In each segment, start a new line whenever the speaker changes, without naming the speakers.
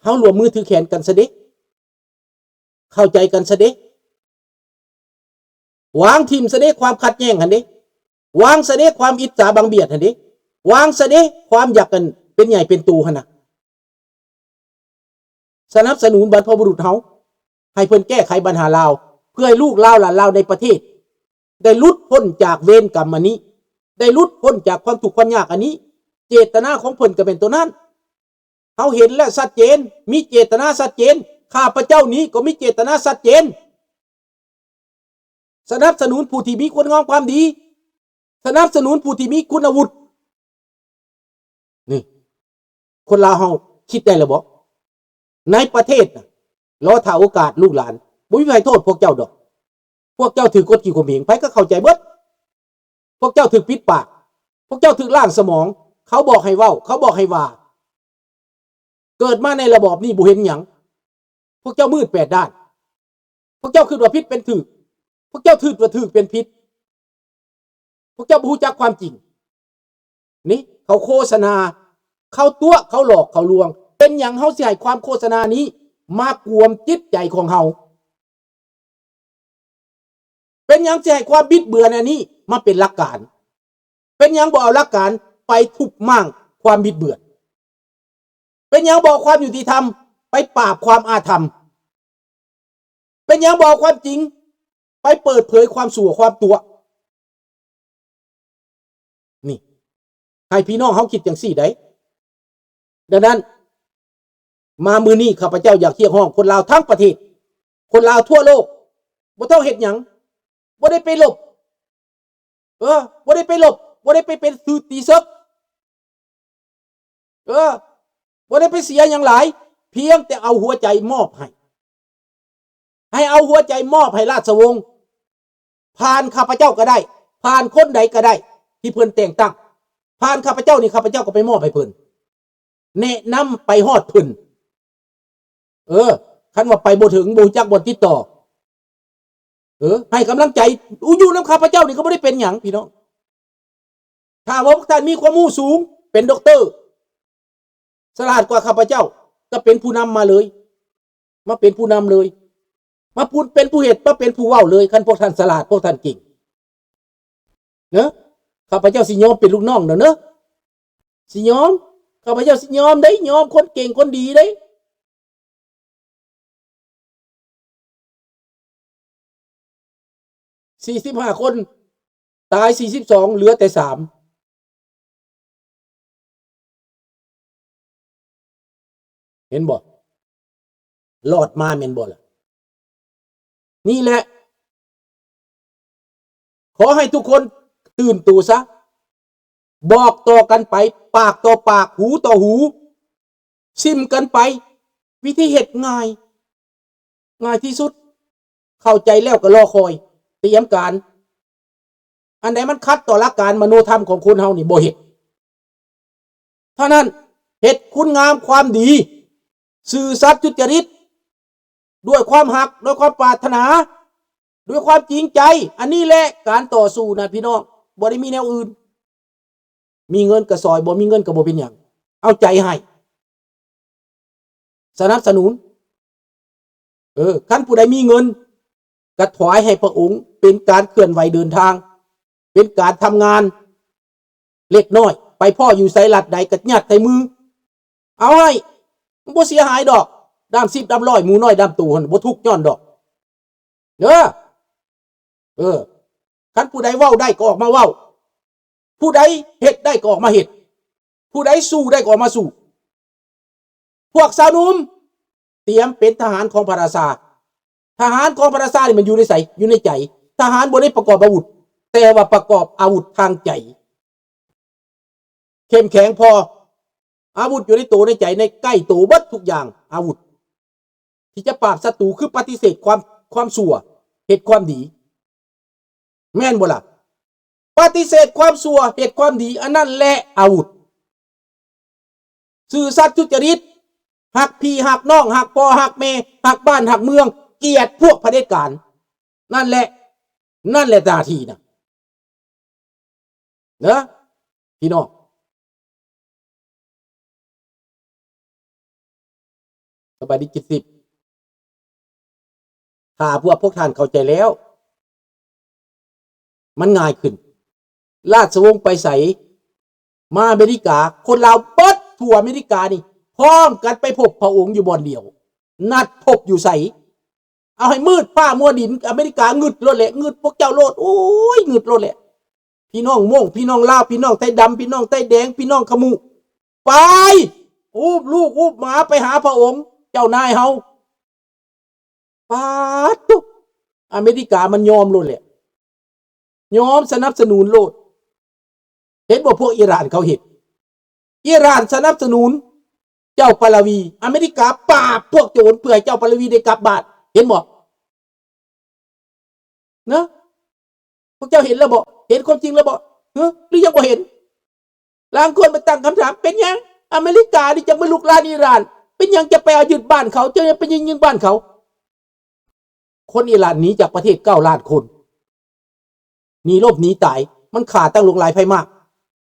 เฮารวมมือถือแขนกันซะเด้เข้าใจกันซะเด้วางทิ่มซะเด้ความขัดแย้งหั่นเด้วางซะเด้ความอิจฉาบังเบียดหั่นเด้วางซะเด้ความอยากกันเป็นใหญ่เป็นโตหั่นน่ะสนับสนุนบรรพบุรุษเฮาให้เพิ่นแก้ไขปัญหาลาวเพื่อให้ลูกลาวหลานลาวในประเทศได้หลุดพ้นจากเวรกรรมอันนี้ได้หลุดพ้นจากความทุกข์ความยากอันนี้เจตนาของเพิ่นก็เป็นตัวนั้นเฮาเห็นและชัดเจนมีเจตนาชัดเจนข้าพเจ้านี้ก็มีเจตนาชัดเจนสนับสนุนผู้ที่มีคุณงามความดีสนับสนุนผู้ที่มีคุณวุฒินี่คนลาวเฮาคิดได้แล้วบ่ในประเทศน่ะรอถ้าโอกาสลูกหลานบ่มีใครโทษพวกเจ้าดอกพวกเจ้าถือกฎขี่ข่มเหงไผก็เข้าใจเบิดพวกเจ้าถือปิดปากพวกเจ้าถือล่างสมองเขาบอกให้เว้าเขาบอกให้ว่าเกิดมาในระบอบนี้บ่เห็นหยังพวกเจ้ามืดแปดด้านพวกเจ้าคิดว่าผิดเป็นถูกพวกเจ้าคิดว่าถูกเป็นผิดพวกเจ้าบ่รู้จักความจริงนี่เขาโฆษณาเขาตัวเขาหลอกเขาลวงเป็นหยังเฮาสิให้ความโฆษณานี้มากวมจิตใจของเฮาเป็นหยังสิให้ความบิดเบือนอันนี้มาเป็นหลักการเป็นหยังบ่เอาหลักการไปทุบมั่งความบิดเบือนเป็นหยังบ่เอาความยุติธรรมไปปราบความอาธรรมเป็นหยังบ่เอาความจริงไปเปิดเผยความชั่วความตัวนี่ให้พี่น้องเฮาคิดจังซี่ได้ดังนั้นมามื้อนี้ข้าพเจ้าอยากเรียกร้องคนลาวทั้งประเทศคนลาวทั่วโลกบ่ต้องเฮ็ดหยังบ่ได้ไปลบบ่ได้ไปลบบ่ได้ไปเป็นสื่อตีซึกบ่ได้ไปเสียหยังหลายเพียงแต่เอาหัวใจมอบให้เอาหัวใจมอบให้ราชวงศ์ผ่านข้าพเจ้าก็ได้ผ่านคนใดก็ได้ที่เพิ่นแต่งตั้งผ่านข้าพเจ้านี่ข้าพเจ้าก็ไปมอบให้เพิ่นแนะนำไปฮอดเพิ่นคันว่าไปบ่ถึงบ่จักบ่ติดต่อให้กำลังใจอยู่นำข้าพเจ้านี่ก็บ่ได้เป็นหยังพี่น้องถ้าว่าพวกท่านมีความรู้สูงเป็นด็อกเตอร์ฉลาดกว่าข้าพเจ้าก็เป็นผู้นำมาเลยมาเป็นผู้นำเลยมาพูดเป็นผู้เฮ็ดมาเป็นผู้เว้าเลยคันพวกท่านฉลาดพวกท่านเก่งเนอะข้าพเจ้าสิยอมเป็นลูกน้องเนอะสิยอมข้าพเจ้าสิยอมได้ยอมคนเก่งคนดีได้45คนตาย42เหลือแต่3เห็นบ่รอดมาแม่นบ่ล่ะนี่แหละขอให้ทุกคนตื่นตัวซะบอกต่อกันไปปากต่อปากหูต่อหูซิมกันไปวิธีเฮ็ดง่ายที่สุดเข้าใจแล้วก็รอคอยเตรียมการอันไหนมันคัดต่อหลักการมโนธรรมของคนเฮานี่บ่เฮ็ดเท่านั้นเฮ็ดคุณงามความดีซื่อสัตย์สุจริตด้วยความหักด้วยความปรารถนาด้วยความจริงใจอันนี้แหละการต่อสู้นะพี่น้องบ่ได้มีแนวอื่นมีเงินก็ซอยบ่มีเงินก็บ่เป็นหยังเอาใจให้สนับสนุนคันผู้ใดมีเงินก็ถวายให้พระองค์เป็นการเคลื่อนไหวเดินทางเป็นการทำงานเล็กน้อยไปพ่ออยู่ไสลัดใดก็ยัดใส่มือเอาให้มันบ่เสียหายดอกดาม10ดาม100หมูน้อยดามตูหั่นบ่ทุกข์ย้อนดอกคันผู้ใดเว้าได้ก็ออกมาเว้าผู้ใดเฮ็ดได้ก็ออกมาเฮ็ดผู้ใดสู้ได้ก็ออกมาสู้พวกสาวหนุ่มเตรียมเป็นทหารของพระราชาทหารของพระราชานี่มันอยู่ในไสอยู่ในใจทหารบ่ได้ประกอบอาวุธแต่ว่าประกอบอาวุธทางใจเข้มแข็งพออาวุธอยู่ในตัวในใจในใกล้ตัวเบิดทุกอย่างอาวุธที่จะปราบศัตรูคือปฏิเสธความชั่วเฮ็ดความดีแม่นบ่ล่ะปฏิเสธความชั่วเฮ็ดความดีอันนั้นแหละอาวุธซื่อสัตย์สุจริตหักพี่หักน้องหักพ่อหักแม่หักบ้านหักเมืองเกลียดพวกเผด็จการนั่นแหละหน้าที่นะพี่น้อง บายดีกิจสิบถ้าพวกท่านเข้าใจแล้วมันง่ายขึ้นราชวงศ์ไปใส่มาอเมริกาคนลาวเปิดทั่วอเมริกานี่พร้อมกันไปพบพระองค์อยู่บ่อนเดียวนัดพบอยู่ใส่เอาให้มืดฟ้ามัวดินอเมริกางึดโลดแหละงึดพวกเจ้าโลดโอ้ยงึดโลดแหละพี่น้องม่วงพี่น้องลาวพี่น้องไทยดำพี่น้องไทยแดงพี่น้องขมุไปอูบลูกอูบหมาไปหาพระองค์เจ้านายเฮาปาดตุอเมริกามันยอมโลดแหละยอมสนับสนุนโลดเห็นว่าพวกอิหร่านเขาเห็นอิหร่านสนับสนุนเจ้าปาลาวีอเมริกาปราบพวกโจรเพื่อเจ้าปาลาวีได้กลับบ้านเห็นบ่นะพวกเจ้าเห็นแล้วบ่เห็นความจริงแล้วบ่หรือยังบ่เห็นบางคนมาตั้งคำถามเป็นยังอเมริกานี่จะมาลุกลานอิหร่านเป็นยังจะไปเอายึดบ้านเขาจะไปยิงบ้านเขาคนอิหร่านหนีจากประเทศ9 ล้านคนหนีลบหนีตายมันขาดตั้งลงหลายภัยมาก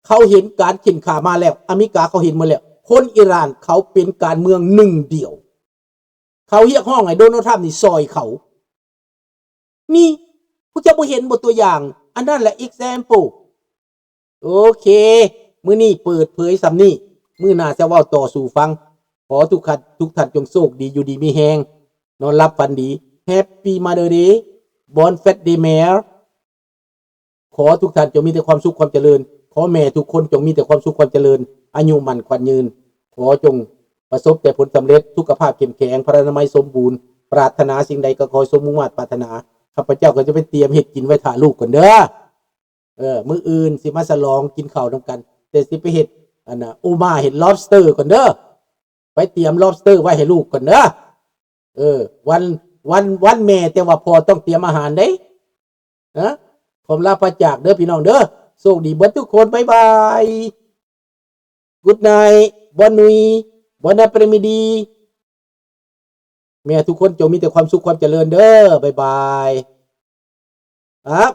เขาเห็นการเข็นขามาแล้วอเมริกาเขาเห็นมาแล้วคนอิหร่านเขาเป็นการเมืองหนึ่งเดียวเขาเรียกห้องไอ้โดนัลด์ทรัมป์นี่ซอยเขานี่ผู้เจ้าบ่เห็นบทตัวอย่างอันนั้นแหละ example โอเคมื้อนี้เปิดเผยสำนี้มื้อหน้าจะเว้าต่อสู่ฟังขอทุกท่านจงโชคดีอยู่ดีมีแฮงนอนหลับฝันดี Happy Mother Day Bon Fête des Mères ขอทุกท่านจงมีแต่ความสุขความเจริญขอแม่ทุกคนจงมีแต่ความสุขความเจริญอายุมั่นขวัญยืนขอจงประสบแต่ผลสำเร็จสุขภาพเข้มแข็งพระนามัยสมบูรณ์ปรารถนาสิ่งใดก็ขอสมมุ่งมั่นปรารถนาข้าพเจ้าก็จะไปเตรียมเห็ดกินไว้ถ่าลูกก่อนเด้อมื้ออื่นสิมาฉลองกินข้าวนำกันแต่สิไปเห็ดอันน่ะโอมาเห็ด lobster ก่อนเด้อไปเตรียม lobster ไว้ให้ลูกก่อนเด้อวันแม่แต่ว่าพอต้องเตรียมอาหารเด้นะผมลาพระจากเด้อพี่น้องเด้อโชคดีเบิดทุกคนบ๊ายบาย Good night Bonne nuit Bon après-midi แม่ทุกคนจงมีแต่ความสุขความเจริญเด้อบ๊ายบายครับ